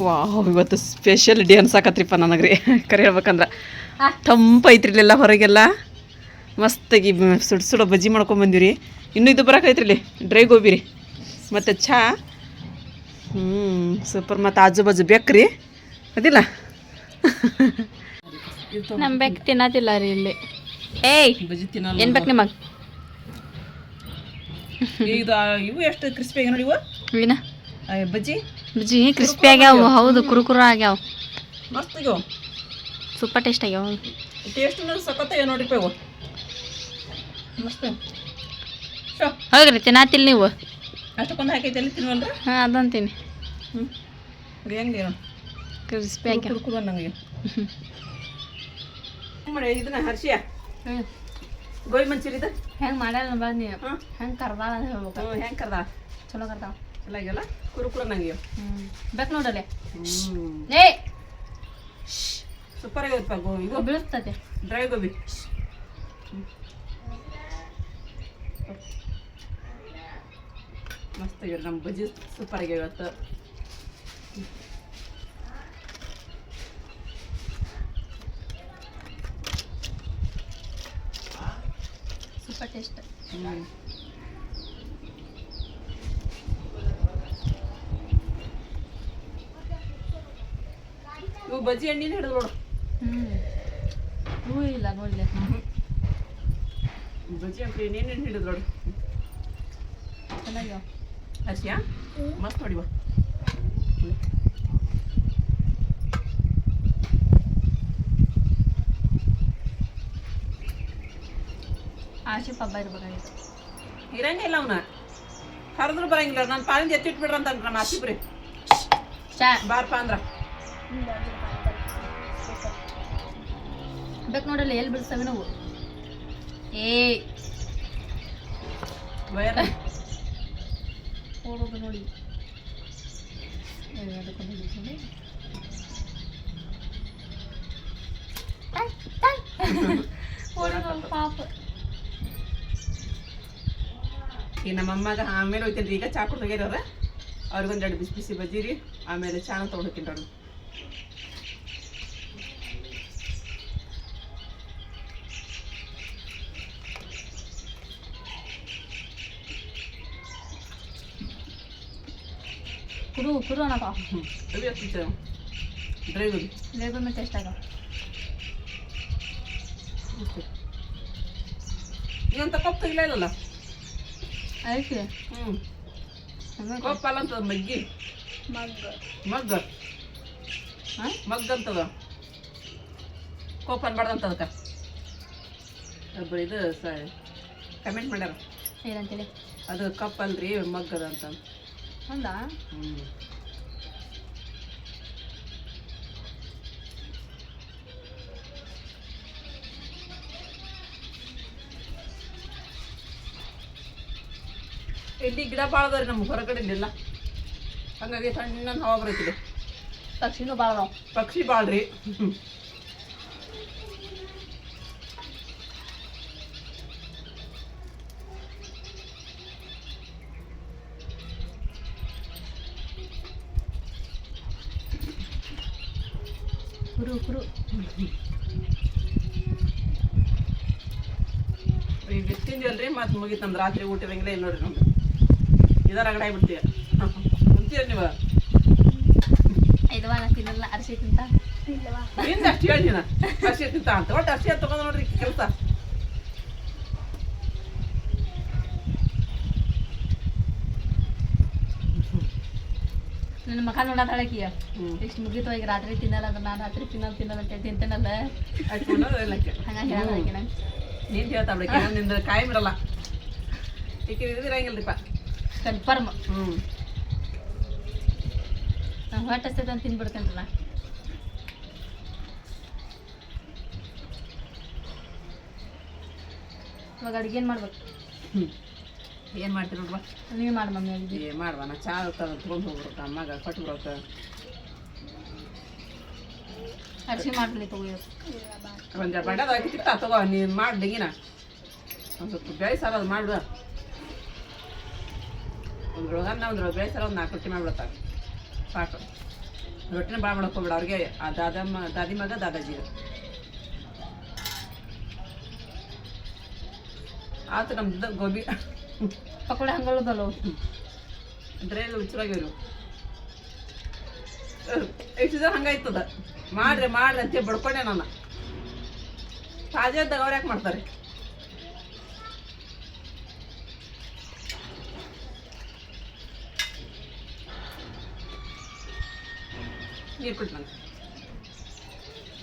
ವಾಹ್, ಇವತ್ತು ಸ್ಪೆಷಲ್ ಡೇ ಅನ್ಸಾಕತ್ರಿಪ್ಪ ನನಗೆ ರೀ. ಕರೆ ಹೇಳ್ಬೇಕಂದ್ರೆ ತಂಪೈತ್ರಿ ಇಲ್ಲೆಲ್ಲ ಹೊರಗೆಲ್ಲ ಮಸ್ತಾಗಿ ಸುಡೋ ಬಜ್ಜಿ ಮಾಡ್ಕೊಂಬಂದಿವಿ. ಇನ್ನೂ ಇದು ಬರೋಕೈತ್ರಿ ಇಲ್ಲಿ ಡ್ರೈ ಗೋಬಿ ರೀ ಮತ್ತು ಚಹಾ. ಸೂಪರ್. ಮತ್ತು ಆಜು ಬಾಜು ಬೇಕ್ರಿ ಅದಿಲ್ಲ ನಮ್ಮ ಬೇಕು ತಿನ್ನತಿಲ್ಲ ರೀ ಇಲ್ಲಿ. ಏಯ್ ಬಜ್ಜಿ ತಿನ್ನಲ್ಲ ಏನು ಬೇಕು ನಿಮಗೆ? ಇದು ಇವು ಎಷ್ಟು ಕ್ರಿಸ್ಪಿ ಆಗಿ ನೋಡಿ ಇವು ಏನ ಬಜ್ಜಿ ಬಜ್ಜಿ ಕ್ರಿಸ್ಪಿ ಆಗ್ಯಾವ. ಹೌದು, ಕುರುಕುರು ಆಗ್ಯಾವ, ಮಸ್ತ್ ಆಗ್ಯಾವ, ಸೂಪರ್ ಟೇಸ್ಟ್ ಆಗ್ಯಾವ. ಟೇಸ್ಟ್ ಸಖತ್ ನೋಡ್ರಿಪ್ಪ ಇವು ಮಸ್ತ್. ಹೋಗ್ರಿ ತಿನ್ನತಿಲ್ಲ ನೀವು? ಅಷ್ಟಕ್ಕೊಂದು ಹಾಕೈತೆ ಅಲ್ಲಿ ತಿನ್ವಲ್ರಿ? ಹಾಂ ಅದಂತೀನಿ. ಅದು ಹೆಂಗೆ ಕ್ರಿಸ್ಪಿ ಆಗ್ಯಾವ ಕುಡ್ಕುದ ನನಗೆ ಮಾಡಿ ಇದನ್ನ ಹರ್ಷಿಯ ಗೋಬಿ ಮಂಚೂರಿ ಇದು ಹೆಂಗೆ ಮಾಡ್ಯಾರ ಬನ್ನಿ. ಹೆಂಗೆ ಕರ್ದಾಳ ಅಂತ ಹೇಳ್ಬೇಕು. ಹೆಂಗೆ ಕರ್ದ ಚಲೋ ಕರ್ದಾವ, ಚಲೋ ಆಗ್ಯಲ್ಲ, ಕುರುಕುರ ನಂಗೆ. ಬೇಕು ನೋಡಲೆ. ಏ ಸೂಪರ್ ಆಗ್ಯದಪ್ಪ ಗೋಬಿ. ಇದು ಬೀಳ್ತದೆ ಡ್ರೈ ಗೋಬಿ. ಮಸ್ತ್ ಆಗ್ಯಾವ ನಮ್ಮ ಬಜ್ಜಿ, ಸೂಪರ್ ಆಗ್ಯಾವ ಇವತ್ತು. Super taste. ಇವು ಬಜ್ಜಿ ಎಣ್ಣೆನೇ ಹಿಡಿದು ನೋಡು. ಹ್ಞೂ ಇಲ್ಲ ನೋಡಿಲ್ಲ. ಬಜ್ಜಿ ಅಂತ ಏನೇನು ಹಿಡಿದು ನೋಡು. ಚೆನ್ನಾಗ್ಯಾವ ಹರ್ಷಿಯಾ ಮಸ್ತ್ ನೋಡಿವ. ಆಶೆ ಹಬ್ಬ ಇರ್ಬೇಕಾಗಿತ್ತು. ಇರಂಗೇ ಇಲ್ಲ ಅವನ ಕರೆದ್ರು ಬರಂಗಿಲ್ಲ. ನಾನು ಪಾಲಿಂದ ಎತ್ತಿಟ್ಬಿಡ್ರ ಅಂತ ನಮ್ಮ ಆಸಿಬ್ರಿ ಬಾರಪ್ಪ ಅಂದ್ರ ಬೇಕು ನೋಡಲ್ಲ. ಎಲ್ಲಿ ಬಿಡ್ಸವೆ ನಾವು? ಏ ಬಯರ ಹೋಗೋದು ನೋಡಿ. ಪಾಪ ಈಗ ನಮ್ಮಮ್ಮಗೆ ಆಮೇಲೆ ಹೋಗ್ತೀನಿ. ಈಗ ಚಾ ಕುಡ್ದು ಹೋಗ್ಯಾರ ಅವ್ರಿಗೊಂದೆರಡು ಬಿಸಿ ಬಿಸಿ ಬಜ್ಜಿ ರೀ, ಆಮೇಲೆ ಚಾನ ತೊಗೊಂಡು ಹೋಗ್ತೀನಿ ಅವ್ರು. ಕುರು ಕುರು ಅನ್ನಪ್ಪ. ಗೋಬಿ ಹಾಕ್ತಿದ್ದೆ ಡ್ರೈ ಗೋಬಿ. ಲೇಬರ್ ಮೇಲೆ ಟೇಸ್ಟ್ ಆಗ. ಇನ್ನೊಂದು ಕಪ್ ತೆಗಿಲ್ಲ ಇಲ್ಲಲ್ಲ? ಐತಿ. ಕಪ್ ಅಲ್ಲ ಅಂತದ ಮಗ್ಗಿ ಮಗ್ಗ ಮಗ್ಗ ಅಂತದ. ಕೋಪ್ ಅನ್ಬಾರ್ದಂತ ಅದಕ್ಕೆ. ಒಬ್ಬರು ಇದು ಕಮೆಂಟ್ ಮಾಡ್ಯಾರ ಏನಂತೇಳಿ. ಅದು ಕಪ್ ಅಲ್ರಿ ಮಗ್ಗದ ಅಂತ. ಹೌದಾ? ಇಲ್ಲಿ ಗಿಡ ಭಾಳ ಅದಾವ್ರಿ ನಮ್ಮ ಹೊರಗಡೆ ಇಲ್ಲ, ಹಂಗಾಗಿ ಸಣ್ಣ ಹವಾ ಬರತ್ತಿದೆ. ಪಕ್ಷಿನೂ ಭಾಳ ಅದಾವ. ಪಕ್ಷಿ ಭಾಳ ರೀ. ಕುರು ಕುರು ಈಗ ಬಿತ್ತಿಂದಿವಲ್ರಿ, ಮತ್ತೆ ಮುಗೀತು ನಮ್ದು ರಾತ್ರಿ ಊಟ ಇರಂಗಿಲ್ಲ. ಇಲ್ಲ ನೋಡ್ರಿ ನಮ್ದು ಇದರ ರಗಡ ಆಗ್ಬಿಡ್ತೀವಿ. ಕುಂತೀರಿ ನೀವು? ಐದವಾ ನಾ ತಿನ್ನಲ್ಲ ಅರ್ಶಿ ತಿಂತ ನಿಂದ ಅಷ್ಟು ಹೇಳಿನ ಅರ್ಶಿ ತಿಂತ ಅಂತ ಒಟ್ಟು ಅರ್ಶಿ ತಗೊಂಡು ನೋಡ್ರಿ ಕೆಲಸ ನನ್ನ ಮಕ್ಕ ನೋಡತ್ತಾಳಕಿಯ ಇಷ್ಟು ಮುಗಿತು ಈಗ ರಾತ್ರಿ ತಿನ್ನಲ್ಲ ಅಂದ್ರೆ ನಾನು ರಾತ್ರಿ ತಿನ್ನಲ್ಲ ಅಂತ ತಿಂತೇನಲ್ಲ ಹಂಗಾಗಿ ಹೇಳಲ್ಲ ಆಕೆ ನಂಗೆ ನೀನು ಹೇಳ್ತಾ ಬಿಡಕ್ಕೆ ನಿಂದ ಕಾಯಿ ಬಿಡಲ್ಲ ಈಗ ಇರಂಗಿಲ್ರಿಪ್ಪ ಕನ್ಫರ್ಮ್ ನಾನು ಹೊಟ್ಟೆ ಹಸ್ತೈತೆ ಅಂತ ತಿಂದ್ಬಿಡ್ತೇನಲ್ಲ ಇವಾಗ ಅಡುಗೆ ಏನು ಮಾಡ್ಬೇಕು ಏನು ಮಾಡ್ತೀರಿ ನೋಡ್ವಾ ನೀವು ಮಾಡಿ ಮಮ್ಮಿ ಏ ಮಾಡುವ ನಾ ಚಾ ತೊಗೊಂಡು ಹೋಗ್ಬಿಡ್ತ ಅಮ್ಮಾಗ ಕೊಟ್ಟು ಬಿಡೋಕ ಅರ್ಶಿ ಮಾಡ್ಲಿ ತಗೋ ಒಂದು ಬಡ್ಡದ ಹಾಕಿತ್ತ ತಗೋ ನೀನು ಮಾಡಿ ಡೆಗಿನ ಒಂದು ಸ್ವಲ್ಪ ಬೇಳೆ ಸಾರು ಅದು ಮಾಡ್ಬಿಡ ಒಂದು ರೋಗನ್ನ ಒಂದು ಬೇಳೆ ಸಾರು ಒಂದು 4 ರೊಟ್ಟಿ ಮಾಡ್ಬಿಡತ್ತ ಸಾಕು ರೊಟ್ಟಿನ ಭಾಳ ಮಾಡಕ್ಕೆ ಹೋಗ್ಬಿಡ ಅವ್ರಿಗೆ ಆ ದಾದಿ ಮಗ ದಾದಾಜಿಗೆ ಆತು ನಮ್ದು ಗೋಬಿ ಪಕೋಡ ಹಂಗಲ್ಲದಲ್ಲ ಅಂದ್ರೆ ಹುಚ್ಚರಾಗಿರು ಎಷ್ಟು ಹಂಗಾಯ್ತದ ಮಾಡ್ರಿ ಅಂತ ಬಡ್ಕೊಂಡೆ ನಾನು ತಾಜಾದಾಗ ಅವ್ರು ಯಾಕೆ ಮಾಡ್ತಾರೆ ನೀರು ಕೊಟ್ಟು ನಂಗೆ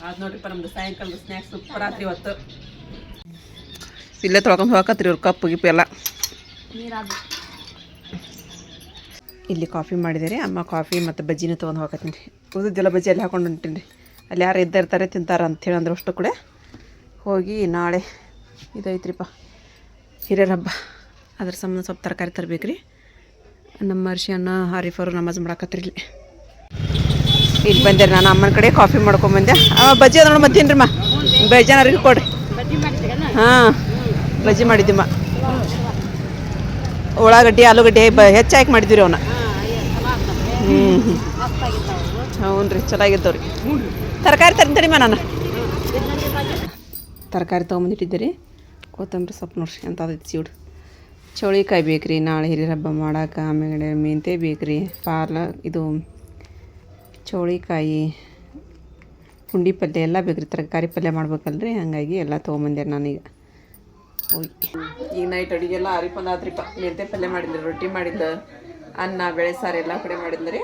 ಅದು ನೋಡ್ರಿಪ್ಪ ನಮ್ದು ಸಾಯಂಕಾಲದ ಸ್ನ್ಯಾಕ್ಸ್ ರಾತ್ರಿ ಹೊತ್ತು ಇಲ್ಲೇ ತೊಳ್ಕೊಂಡು ಹೋಗತ್ರಿ ಇವ್ರು ಕಪ್ಪು ಗಿಪ್ಪು ಎಲ್ಲ ನೀರಾದು ಇಲ್ಲಿ ಕಾಫಿ ಮಾಡಿದೆ ಅಮ್ಮ ಕಾಫಿ ಮತ್ತು ಬಜ್ಜಿನೂ ತೊಗೊಂಡು ಹೋಗತ್ತೀನಿ ರೀ ಉಳಿದೆಲ್ಲ ಬಜ್ಜಿ ಅಲ್ಲಿ ಹಾಕೊಂಡು ಹೊಂಟೀನಿ ರೀ ಅಲ್ಲಿ ಯಾರು ಇರ್ತಾರೆ ತಿಂತಾರೆ ಅಂಥೇಳಿ ಅಂದ್ರೆ ಅಷ್ಟು ಕೂಡ ಹೋಗಿ ನಾಳೆ ಇದೈತ್ರಿಪ್ಪ ಹಿರಿಯರ ಹಬ್ಬ ಅದ್ರ ಸಂಬಂಧ ಸ್ವಲ್ಪ ತರಕಾರಿ ತರಬೇಕು ರೀ ನಮ್ಮ ಅರ್ಶಿಯನ್ನ ಹಾರಿಫರು ನಮಾಜ್ ಮಾಡಕತ್ರಿ ಇಲ್ಲಿ ಬಂದೆ ನಾನು ಅಮ್ಮನ ಕಡೆ ಕಾಫಿ ಮಾಡ್ಕೊಂಬಂದೆ ಬಜ್ಜಿ ಅದ ನೋಡಿ ಮತ್ತೇನು ರೀ ಬೇಜಾನರಿಗೆ ಕೊಡ್ರಿ ಹಾಂ ಬಜ್ಜಿ ಮಾಡಿದ್ದೀಮ್ಮ ಉಳ್ಳಾಗಡ್ಡಿ ಆಲೂಗಡ್ಡೆ ಹೆಚ್ಚಾಗಿ ಮಾಡಿದ್ದೀವಿ ರೀ ಅವನ್ನ ಹ್ಞೂ ರೀ ಚೆನ್ನಾಗಿದ್ದವ್ರಿ ತರಕಾರಿ ತರ್ತೀನಿ ನಾನು ತರಕಾರಿ ತೊಗೊಂಬಂದಿಟ್ಟಿದ್ದೆ ರೀ ಕೊತ್ತಂಬರಿ ಸೊಪ್ಪು ನೋಡ್ರಿ ಎಂಥದೈತಿ ಚೀಡು ಚೌಳಿಕಾಯಿ ಬೇಕು ರೀ ನಾಳೆ ಹಿರಿಯರ ಹಬ್ಬ ಮಾಡೋಕೆ ಆಮೇಲೆ ಮೆಂತೆ ಬೇಕು ರೀ ಇದು ಚೌಳಿಕಾಯಿ ಪುಂಡಿ ಪಲ್ಯ ಎಲ್ಲ ಬೇಕು ರೀ ತರಕಾರಿ ಪಲ್ಯ ಮಾಡ್ಬೇಕಲ್ರಿ ಹಾಗಾಗಿ ಎಲ್ಲ ತೊಗೊಂಬಂದೆ ನಾನೀಗ ಹೋಗಿ ಈಗ ನೈಟ್ ಅಡುಗೆಲ್ಲ ಆರಿಪಂದಾದ್ರಿಪ್ಪ ಮೆಂತೆ ಪಲ್ಯ ಮಾಡಿದ್ರಿ ರೊಟ್ಟಿ ಮಾಡಿದ್ದು ಅನ್ನ ಬೇಳೆ ಸಾರು ಎಲ್ಲ ಕಡೆ ಮಾಡಿದ್ಲು ರೀ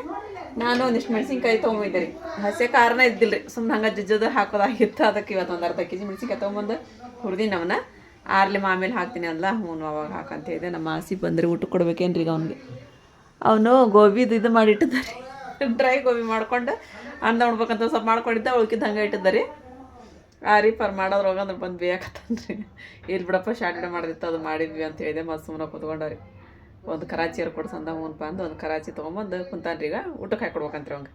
ನಾನು ಒಂದಿಷ್ಟು ಮೆಣಸಿನ್ಕಾಯಿ ತೊಗೊಂಬಂದೆ ರೀ ಹಸಿ ಖಾರನ ಇದ್ದಿಲ್ಲ ರೀ ಸುಮ್ಮನೆ ಹಂಗೆ ಜಜ್ಜದು ಹಾಕೋದಾಗಿತ್ತು ಅದಕ್ಕೆ ಇವತ್ತು ಒಂದು ಅರ್ಧ ಕೆಜಿ ಮೆಣಸಿನ್ಕಾಯಿ ತೊಗೊಂಬಂದು ಹುರಿದೀನಿ ಅವನ್ನ ಆರ್ಲಿ ಆಮೇಲೆ ಹಾಕ್ತೀನಿ ಅಲ್ಲ ಹ್ಞೂ ಅವಾಗ ಹಾಕಂತ ಇದೆ ನಮ್ಮ ಆಸಿ ಬಂದರೆ ಊಟ ಕೊಡ್ಬೇಕೇನ್ರಿ ಈಗ ಅವ್ನಿಗೆ ಅವನು ಗೋಬಿದು ಇದು ಮಾಡಿಟ್ಟಿದ್ದಾರೆ ಡ್ರೈ ಗೋಬಿ ಮಾಡ್ಕೊಂಡು ಅನ್ನ ಉಣ್ಬೇಕಂತ ಸ್ವಲ್ಪ ಮಾಡ್ಕೊಂಡಿದ್ದ ಉಳ್ಕಿದ್ದು ಹಂಗೆ ಇಟ್ಟಿದ್ದಾರೆ ಆರಿಫರ್ ಮಾಡೋದ್ರ ಹೋಗಂದ್ರೆ ಬಂದು ಬೇಕತ್ತನ್ರಿ ಇಲ್ಲಿ ಬಿಡಪ್ಪ ಶಾರ್ಟ್ ಮಾಡಿದಿತ್ತು ಅದು ಮಾಡಿದ್ವಿ ಅಂತ ಹೇಳಿದೆ ಮತ್ತು ಸುಮ್ಮನೆ ಕುತ್ಕೊಂಡವ್ರಿ ಒಂದು ಕರಾಚಿ ಕೊಡ್ಸಂದ ಹ್ಞೂನಪ್ಪ ಅಂದು ಒಂದು ಕರಾಚಿ ತೊಗೊಂಬಂದು ಕುಂತಾನ್ರಿ ಈಗ ಊಟಕ್ಕೆ ಹಾಕೊಡ್ಬೇಕಂತ್ರಿ ಅವಂಗೆ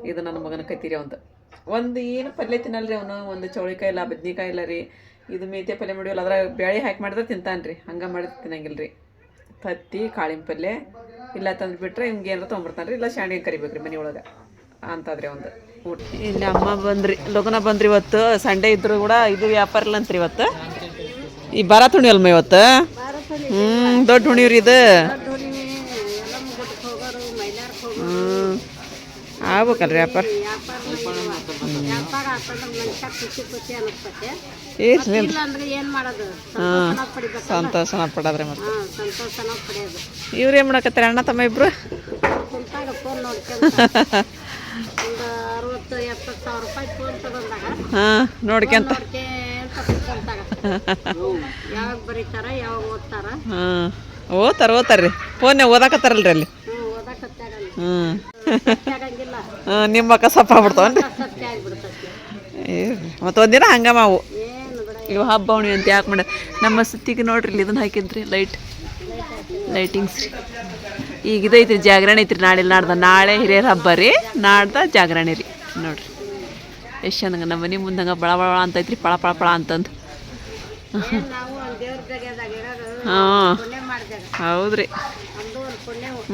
ಇದು ನನ್ನ ಮಗನ ಕೈತೀರಿ ಅವಂದು ಒಂದು ಏನು ಪಲ್ಯ ತಿನ್ನಲ್ರಿ ಅವನು ಒಂದು ಚೌಳಿಕಾಯಿ ಇಲ್ಲ ಬದ್ನಿಕಾಯಿ ಇಲ್ಲ ರೀ ಇದು ಮೆಂತ್ಯ ಪಲ್ಯ ಮಾಡಿವಲ್ಲ ಅದ್ರಾಗ ಬೇಳೆ ಹಾಕಿ ಮಾಡಿದ್ರೆ ತಿಂತಾನ್ರಿ ಹಂಗೆ ಮಾಡಿದ್ರೆ ತಿನ್ನಂಗಿಲ್ಲ ರೀ ತತ್ತಿ ಕಾಳಿನ ಪಲ್ಯ ಇಲ್ಲ ತಂದು ಬಿಟ್ರೆ ಹಿಂಗೆ ಏನಾರ ತೊಗೊಂಬರ್ತಾನೆ ರೀ ಇಲ್ಲ ಶಾಂಡಿಗೆ ಕರಿಬೇಕು ರೀ ಮನೆ ಒಳಗೆ ಅಂತದ್ರಿ ಒಂದು ಊಟ ಇಲ್ಲಿ ಅಮ್ಮ ಬಂದ್ರಿ ಲಗ್ನ ಬಂದ್ರಿ ಇವತ್ತು ಸಂಡೇ ಇದ್ರು ಕೂಡ ಇದು ವ್ಯಾಪಾರ ಇಲ್ಲ ಅಂತ್ರಿ ಇವತ್ತು ಈ ಬರ ತುಣಿ ಅಲ್ಮ ಇವತ್ತು ದೊಡ್ಡ ಹುಣಿವ್ರಿ ಇದು ಆಗ್ಬೇಕಲ್ರಿ ವ್ಯಾಪಾರ ಸಂತೋಷನ ಪಡೋದ್ರಿ ಮತ್ತೆ ಇವ್ರೇನ್ ಮಾಡಕತ್ತಾರೆ ಅಣ್ಣ ತಮ್ಮ ಇಬ್ರು ಹಾಂ ನೋಡ್ಕೊಂತ ಹಾಂ ಓದ್ತಾರ್ರಿ ಫೋನ್ಯಾಗ ಓದಾಕತ್ತಾರಲ್ರಿ ಅಲ್ಲಿ ನಿಮ್ಮ ಅಕ್ಕ ಸಪ್ಪ ಆಗ್ಬಿಡ್ತಾವನ್ರಿ ಮತ್ತು ಒಂದಿನ ಹಂಗ ಮಾವು ಇವು ಹಬ್ಬ ಉಣಿ ಅಂತ ಯಾಕೆ ಮಾಡ ನಮ್ಮ ಸುತ್ತಿಗೆ ನೋಡ್ರಿ ಇಲ್ಲಿ ಇದನ್ನ ಹಾಕಿದ್ರಿ ಲೈಟಿಂಗ್ಸ್ ರೀ ಈಗ ಇದೈತ್ರಿ ಜಾಗರಣೆ ಐತ್ರಿ ನಾಳೆ ಹಿರಿಯರ ಹಬ್ಬ ರೀ ನಾಡ್ದ ಜಾಗರಣೆ ರೀ ನೋಡ್ರಿ ಎಷ್ಟು ಚಂದಂಗೆ ನಮ್ಮ ಮನೆ ಮುಂದಂಗೆ ಬಳ ಬಳ ಅಂತೈತ್ರಿ ಪಳ ಪಳ ಪಳ ಅಂತಂದು ಹಾಂ ಹೌದ್ರಿ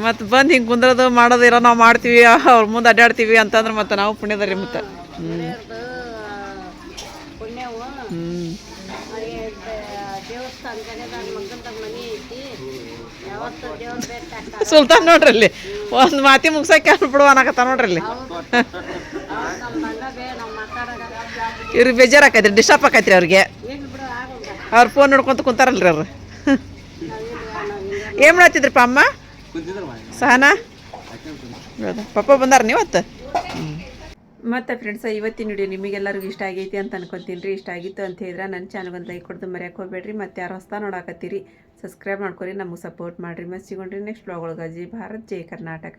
ಮತ್ತು ಬಂದು ಹಿಂಗೆ ಕುಂದ್ರದು ಮಾಡೋದು ಇರೋ ನಾವು ಮಾಡ್ತೀವಿ ಅವ್ರ ಮುಂದೆ ಅಡ್ಡಾಡ್ತೀವಿ ಅಂತಂದ್ರೆ ಮತ್ತೆ ನಾವು ಪುಣ್ಯದ ರೀ ಮತ್ತೆ ಸುಲ್ತಾನ್ ನೋಡ್ರಲ್ಲಿ ಒಂದು ಮಾತಿ ಮುಗ್ಸಕ್ಕೆ ಬಿಡು ಅನ್ನಕತ್ತ ನೋಡ್ರಲ್ಲಿ ಇವ್ರಿಗೆ ಬೇಜಾರಾಕೈತ್ರಿ ಡಿಸ್ಟರ್ಬ್ ಆಕೈತ್ರಿ ಅವ್ರಿಗೆ ಅವ್ರು ಫೋನ್ ನೋಡ್ಕೊಂತ ಕುಂತಾರಲ್ರಿ ಅವ್ರು ಏನು ಮಾಡತ್ತಿದ್ರಪ್ಪ ಅಮ್ಮ ಸಹನಾ ಪಪ್ಪ ಬಂದಾರ ನೀವತ್ತು ಮತ್ತು ಫ್ರೆಂಡ್ಸ ಇವತ್ತಿನ ವಿಡಿಯೋ ನಿಮಗೆಲ್ಲರಿಗೂ ಇಷ್ಟ ಆಗೈತಿ ಅಂತ ಅನ್ಕೊತೀನಿ ರೀ. ಇಷ್ಟ ಆಗಿತ್ತು ಅಂತ ಹೇಳಿದ್ರೆ ನನ್ನ ಚಾನಲ್ಗೊಂದು ಲೈಕ್ ಕೊಡ್ದು ಮರ್ಯಾಕೆ ಹೋಗ್ಬೇಡ್ರಿ. ಮತ್ತು ಯಾರು ಹೊಸ್ತಾ ನೋಡಾಕತ್ತೀರಿ ಸಬ್ಸ್ಕ್ರೈಬ್ ಮಾಡ್ಕೊರಿ, ನಮಗೆ ಸಪೋರ್ಟ್ ಮಾಡಿರಿ. ಮತ್ತು ಸಿಗೋಣ್ರಿ ನೆಕ್ಸ್ಟ್ ಬ್ಲಾಗ್ ಒಳಗೆ. ಜೈ ಭಾರತ್ ಜೈ ಕರ್ನಾಟಕ.